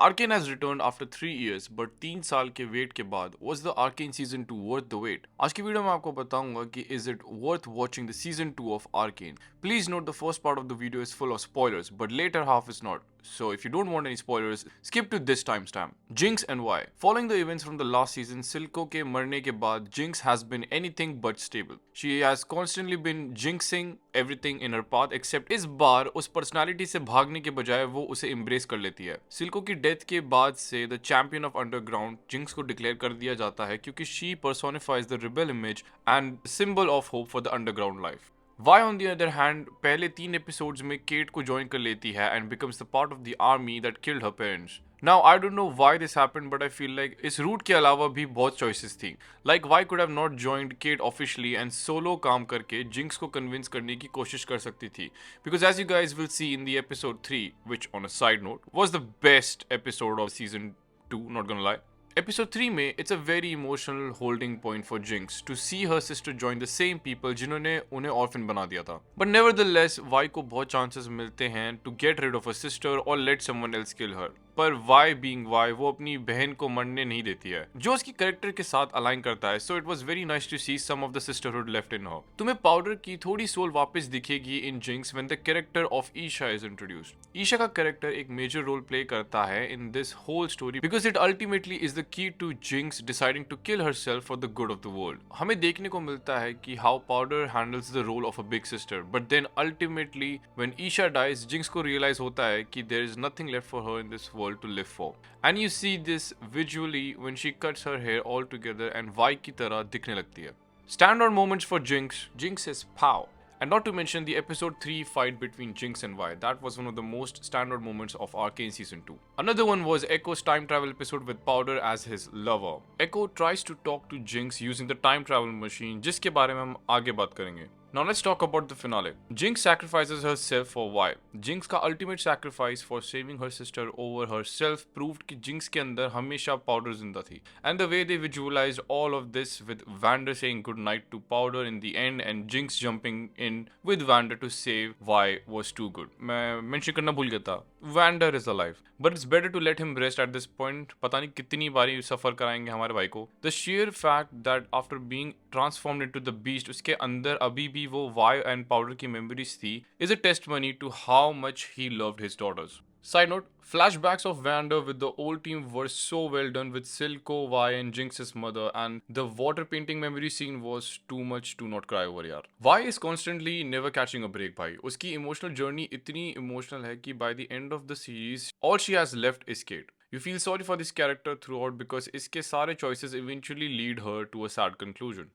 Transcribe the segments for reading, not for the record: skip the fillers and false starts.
Arcane has returned after 3 years, but 3 साल के wait के बाद was the Arcane season 2 worth the wait? आज की वीडियो में आपको बताऊंगा कि is it worth watching the season 2 of Arcane? Please note the first part of the video is full of spoilers, but later half is not. So if you don't want any spoilers, skip to this timestamp. Jinx and why? Following the events from the last season, Silco के मरने के बाद Jinx has been anything but stable. She has constantly been jinxing everything in her path except इस बार उस personality से भागने के बजाय वो उसे embrace कर लेती है. सिल्को की डेथ के बाद से the champion of underground Jinx को डिक्लेयर कर दिया जाता है क्योंकि she personifies the rebel image and symbol of hope for the underground life. Why on the other hand पहले 3 एपिसोड्स में केट को ज्वाइन कर लेती है and becomes the part of the army that killed her parents. Now I don't know why this happened, but I feel like इस root के अलावा भी बहुत choices थी. Like why could have not joined Kate officially and solo काम करके Jinx को convince करने की कोशिश कर सकती थी. Because as you guys will see in the episode 3, which on a side note was the best episode of season 2, not gonna lie. Episode 3 में it's a very emotional holding point for Jinx to see her sister join the same people जिन्होंने उन्हें orphan बना दिया था. But nevertheless, Vi को बहुत chances मिलते हैं to get rid of her sister or let someone else kill her. पर वाई बीइंग वाई वो अपनी बहन को मरने नहीं देती है जो उसकी कैरेक्टर के साथ अलाइन करता है. So it was very nice to see some of the sisterhood left in her. तुम्हें पाउडर की थोड़ी सोल वापस दिखेगी in Jinx when the character of Isha is introduced. Isha का कैरेक्टर एक मेजर रोल प्ले करता है in this whole story because it ultimately is the key to Jinx deciding to kill herself for the good of the world. हमें देखने को मिलता है कि how powder handles the role of a big sister, but then ultimately when Isha dies Jinx को realize होता है कि there is nothing left for her in this world to live for. And you see this visually when she cuts her hair all together and Vi की तरह दिखने लगती है. Standout moments for Jinx. Jinx is pow. And not to mention the episode 3 fight between Jinx and Vi. That was one of the most standout moments of Arcane season 2. Another one was Echo's time travel episode with Powder as his lover. Echo tries to talk to Jinx using the time travel machine, जिसके बारे में हम आगे बात करेंगे. Now let's talk about the finale. Jinx sacrifices herself for Vi. Jinx का ultimate sacrifice for saving her sister over herself proved कि Jinx के अंदर हमेशा Powder जिंदा थी. And the way they visualized all of this with Vander saying goodnight to Powder in the end and Jinx jumping in with Vander to save Vi was too good. मैं mention करना भूल गया था. Vander is alive, but it's better to let him rest at this point. पता नहीं कितनी बारी सफर कराएंगे हमारे भाई को. The sheer fact that after being transformed into the beast उसके अंदर अभी भी वो Vi and Powder की memories थी is a testimony to how much he loved his daughters. Side note, flashbacks of Vander with the old team were so well done with Silco, Vi and Jinx's mother, and the water painting memory scene was too much to not cry over यार. Vi is constantly never catching a break भाई. उसकी emotional journey इतनी emotional है कि by the end of the series, all she has left is Kate. You feel sorry for this character throughout because इसके सारे choices eventually lead her to a sad conclusion.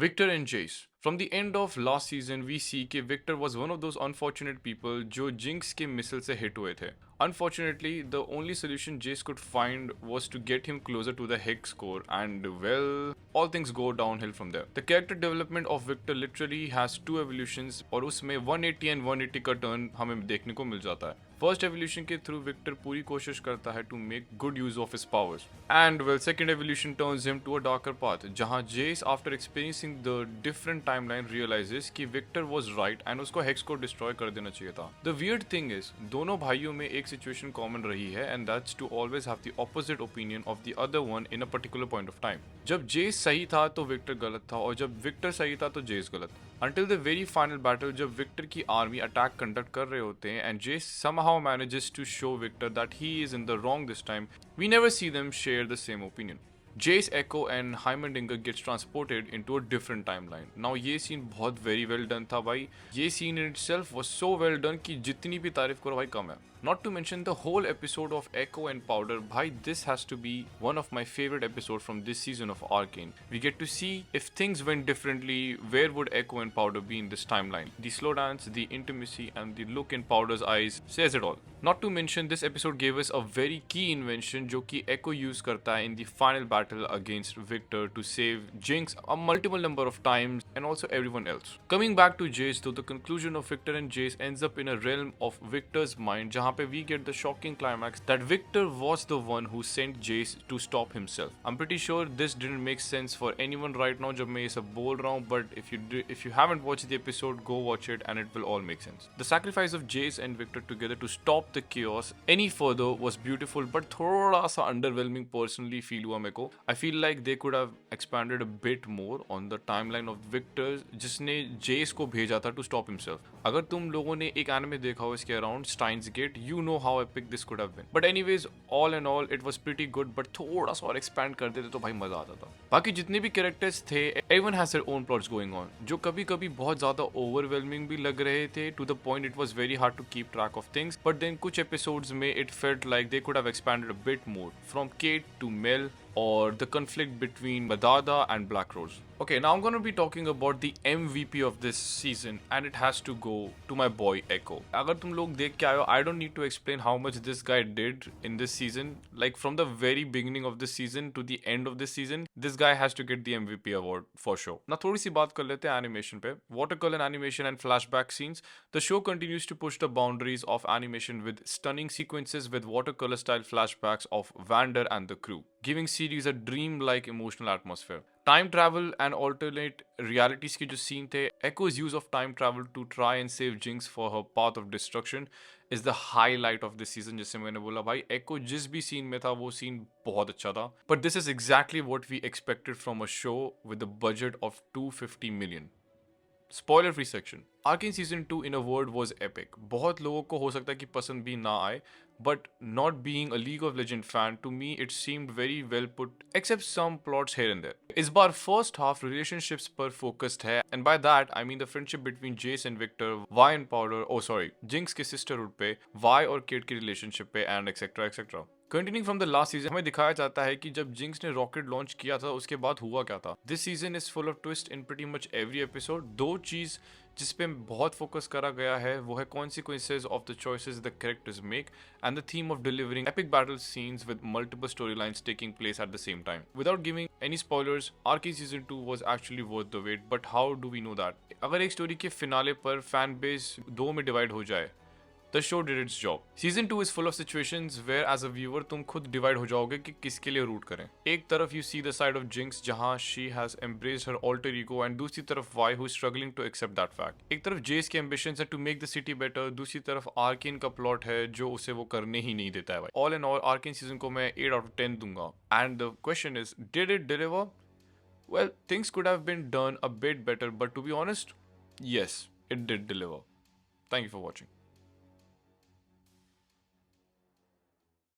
Victor and Jace. From the end of last season, we see कि Victor was one of those unfortunate people जो Jinx के मिसल से hit हुए थे. Unfortunately, the only solution Jace could find was to get him closer to the Hex core, and well, all things go downhill from there. The character development of Victor literally has 2 evolutions और उसमें 180 and 180 का turn हमें देखने को मिल जाता है. First evolution के through Victor पूरी कोशिश करता है to make good use of his powers. And well, second evolution turns him to a darker path, जहाँ Jace after experiencing the different timeline realizes कि Victor was right and उसको Hex को destroy कर देना चाहिए था. The weird thing is, दोनों भाइयों में एक situation common रही है and that's to always have the opposite opinion of the other one in a particular point of time. जब Jace सही था तो Victor गलत था और जब Victor सही था तो Jace गलत. Until the very final battle जब Victor की army attack conduct कर रहे होते हैं and Jace somehow manages to show Victor that he is in the wrong this time, we never see them share the same opinion. Jace, Echo and Heimerdinger gets transported into a different timeline. Now ये scene बहुत very well done था भाई. ये scene in itself was so well done कि जितनी भी तारीफ करो भाई कम है. Not to mention the whole episode of Echo and Powder. Bhai, this has to be one of my favorite episodes from this season of Arcane. We get to see if things went differently, where would Echo and Powder be in this timeline. The slow dance, the intimacy and the look in Powder's eyes says it all. Not to mention this episode gave us a very key invention जो कि Echo use करता है in the final battle against Victor to save Jinx a multiple number of times and also everyone else. Coming back to Jace, though the conclusion of Victor and Jace ends up in a realm of Victor's mind जहाँ जहाँ पे we get the shocking climax that Victor was the one who sent Jace to stop himself. I'm pretty sure this didn't make sense for anyone right now जब मैं ये सब बोल रहा हूँ, but if you haven't watched the episode, go watch it and it will all make sense. The sacrifice of Jace and Victor together to stop the chaos any further was beautiful, but थोड़ा सा underwhelming personally feel हुआ मेरे को. I feel like they could have expanded a bit more on the timeline of Victor जिसने Jace को भेजा था to stop himself. अगर तुम लोगों ने एक anime देखा हो इसके around Steins Gate, you know how epic this could have been. But anyways, all in all, it was pretty good, but थोड़ा सा और expand कर देते तो भाई मजा आता था. बाकी जितने भी characters थे, everyone has their own plots going on, जो कभी कभी बहुत ज़्यादा overwhelming भी लग रहे थे, to the point it was very hard to keep track of things. But then कुछ episodes में it felt like they could have expanded a bit more, from Kate to Mel, or the conflict between Madada and Black Rose. Okay, now I'm going to be talking about the MVP of this season, and it has to go to my boy Echo. अगर तुम लोग देख के आए हो, I don't need to explain how much this guy did in this season. Like from the very beginning of this season to the end of this season, this guy has to get the MVP award for sure. Now थोड़ी सी बात कर लेते हैं animation पे. Watercolor animation and flashback scenes. The show continues to push the boundaries of animation with stunning sequences with watercolor style flashbacks of Vander and the crew, giving series a dream-like emotional atmosphere. Time travel and alternate realities के जो scene थे, Echo's use of time travel to try and save Jinx for her path of destruction is the highlight of this season. जैसे मैंने बोला भाई, Echo जिस भी scene में था वो scene बहुत अच्छा था. But this is exactly what we expected from a show with a budget of 250 million. Spoiler free section. Arcane season 2 in a word was epic. बहुत लोगों को हो सकता है कि पसंद भी ना आए, but not being a League of Legends fan, to me it seemed very well put, except some plots here and there. इस बार first half relationships पर focused है, and by that I mean the friendship between Jace and Victor, Vi and Powder, Jinx के sisterhood पे, Vi और Kate की relationship पे, and etc etc. Continuing from the last season, हमें दिखाया जाता है कि जब जिंक्स ने रॉकेट लॉन्च किया था उसके बाद हुआ क्या था. This season is full of twist in pretty much every episode. दो चीज जिस पे बहुत फोकस करा गया है वो है consequences of the choices the characters make and the theme of delivering epic battle scenes with multiple storylines taking place at the same time. Without giving any spoilers, Arcane season 2 was actually worth the wait, but how do we know that? अगर एक story के finale पर fan base दो में divide हो जाए, The show did its job. Season 2 is full of situations where as a viewer तुम खुद डिवाइड हो जाओगे कि किसके लिए रूट करें. एक तरफ you see the side of Jinx जहाँ she has embraced her alter ego, and दूसरी तरफ Vi who is struggling to accept that fact. एक तरफ Jace के ambitions है to make the city better, दूसरी तरफ Arcane का plot है जो उसे वो करने ही नहीं देता है भाई. All in all, Arcane season को मैं 8 out of 10 दूंगा. And the question is, did it deliver? Well, things could have been done a bit better, but to be honest, yes, it did deliver. Thank you for watching.